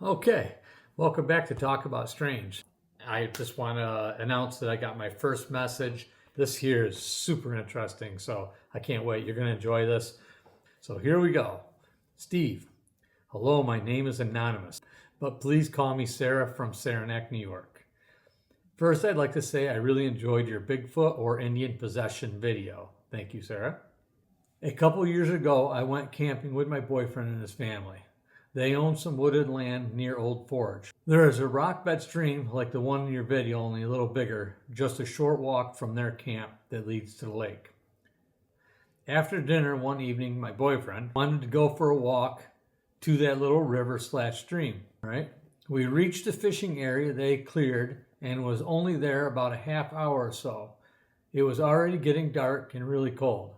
Okay, welcome back to Talk About Strange. I just want to announce that I got my first message. This here is super interesting, so I can't wait. You're going to enjoy this. So here we go. Steve, hello, my name is anonymous, but please call me Sarah from Saranac, New York. First, I'd like to say I really enjoyed your Bigfoot or Indian possession video. Thank you, Sarah. A couple years ago, I went camping with my boyfriend and his family. They own some wooded land near Old Forge. There is a rock bed stream like the one in your video, only a little bigger, just a short walk from their camp that leads to the lake. After dinner one evening, my boyfriend wanted to go for a walk to that little river/stream, right? We reached the fishing area they cleared and was only there about a half hour or so. It was already getting dark and really cold.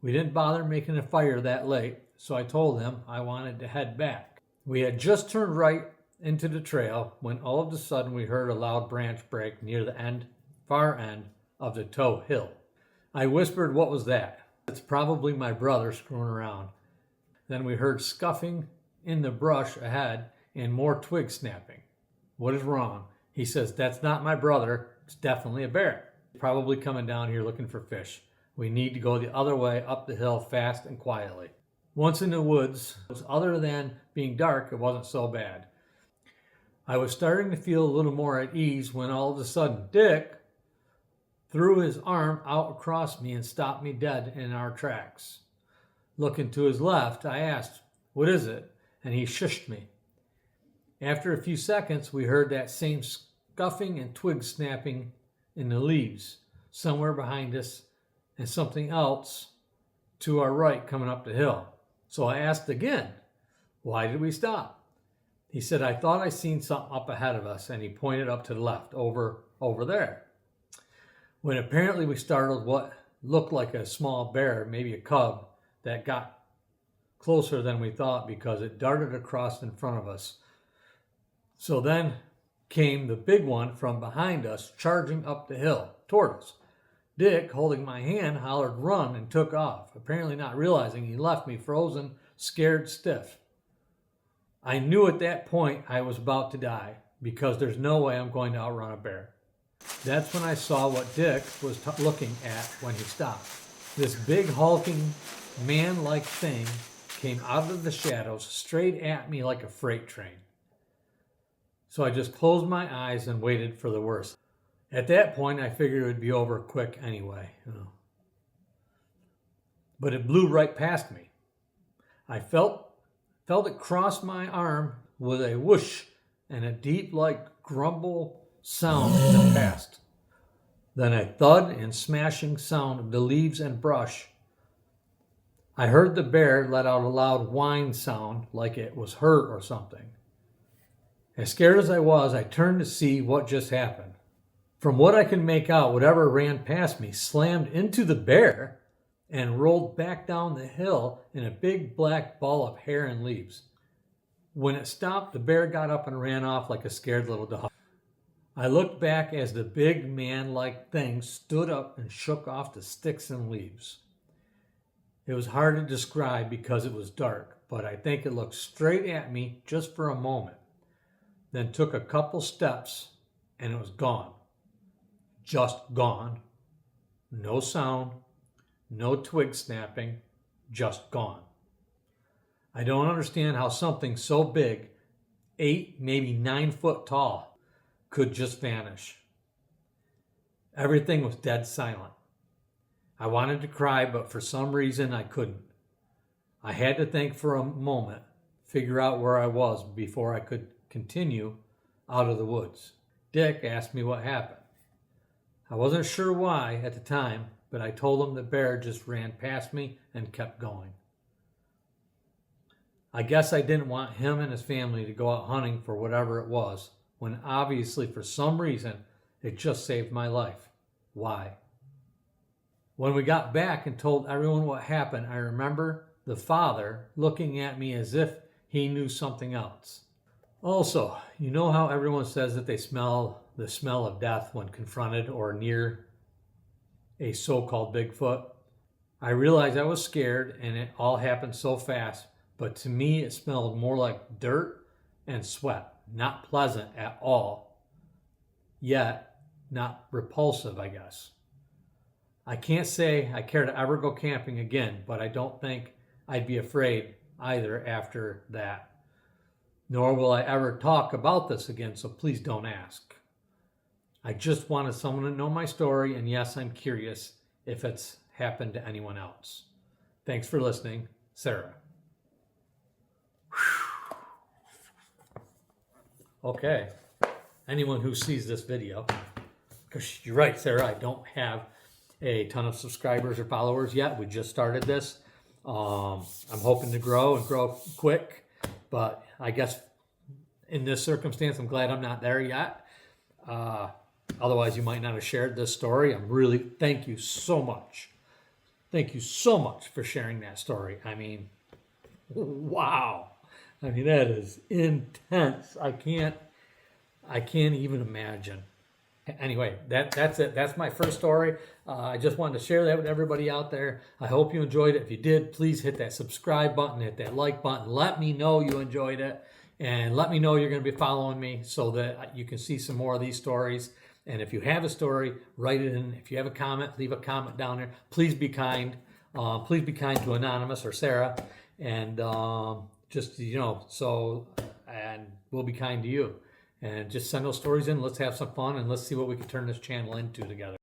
We didn't bother making a fire that late, so I told him I wanted to head back. We had just turned right into the trail when all of a sudden we heard a loud branch break near the far end of the toe hill. I whispered, "What was that?" "It's probably my brother screwing around." Then we heard scuffing in the brush ahead and more twig snapping. "What is wrong?" He says, "That's not my brother. It's definitely a bear. Probably coming down here looking for fish. We need to go the other way up the hill fast and quietly." Once in the woods, other than being dark, it wasn't so bad. I was starting to feel a little more at ease when all of a sudden Dick threw his arm out across me and stopped me dead in our tracks. Looking to his left, I asked, "What is it?" And he shushed me. After a few seconds, we heard that same scuffing and twig snapping in the leaves somewhere behind us and something else to our right coming up the hill. So I asked again, "Why did we stop?" He said, "I thought I seen something up ahead of us," and he pointed up to the left, over there. When apparently we startled what looked like a small bear, maybe a cub, that got closer than we thought because it darted across in front of us. So then came the big one from behind us, charging up the hill toward us. Dick, holding my hand, hollered, "Run," and took off, apparently not realizing he left me frozen, scared stiff. I knew at that point I was about to die because there's no way I'm going to outrun a bear. That's when I saw what Dick was looking at when he stopped. This big hulking man-like thing came out of the shadows straight at me like a freight train. So I just closed my eyes and waited for the worst. At that point, I figured it would be over quick anyway. But it blew right past me. I felt it cross my arm with a whoosh and a deep, like grumble sound in the past. Then a thud and smashing sound of the leaves and brush. I heard the bear let out a loud whine sound like it was hurt or something. As scared as I was, I turned to see what just happened. From what I can make out, whatever ran past me slammed into the bear and rolled back down the hill in a big black ball of hair and leaves. When it stopped, the bear got up and ran off like a scared little dog. I looked back as the big man-like thing stood up and shook off the sticks and leaves. It was hard to describe because it was dark, but I think it looked straight at me just for a moment, then took a couple steps and it was gone. Just gone. No sound, no twig snapping, just gone. I don't understand how something so big, 8, maybe 9 foot tall, could just vanish. Everything was dead silent. I wanted to cry, but for some reason I couldn't. I had to think for a moment, figure out where I was before I could continue out of the woods. Dick asked me what happened. I wasn't sure why at the time, but I told him the bear just ran past me and kept going. I guess I didn't want him and his family to go out hunting for whatever it was, when obviously for some reason it just saved my life. Why? When we got back and told everyone what happened, I remember the father looking at me as if he knew something else. Also, you know how everyone says that they smell the smell of death when confronted or near a so-called Bigfoot? I realized I was scared and it all happened so fast, but to me it smelled more like dirt and sweat. Not pleasant at all, yet not repulsive, I guess. I can't say I care to ever go camping again, but I don't think I'd be afraid either after that. Nor will I ever talk about this again, so please don't ask. I just wanted someone to know my story, and yes, I'm curious if it's happened to anyone else. Thanks for listening, Sarah. Okay, anyone who sees this video, because you're right, Sarah, I don't have a ton of subscribers or followers yet. We just started this. I'm hoping to grow and grow quick, but I guess in this circumstance, I'm glad I'm not there yet. Otherwise, you might not have shared this story. Thank you so much. Thank you so much for sharing that story. I mean, wow. I mean, that is intense. I can't even imagine. Anyway, that's it. That's my first story. I just wanted to share that with everybody out there. I hope you enjoyed it. If you did, please hit that subscribe button, hit that like button. Let me know you enjoyed it, and let me know you're going to be following me so that you can see some more of these stories. And if you have a story, write it in. If you have a comment, leave a comment down there. Please be kind. Please be kind to Anonymous or Sarah, and and we'll be kind to you. And just send those stories in. Let's have some fun, and let's see what we can turn this channel into together.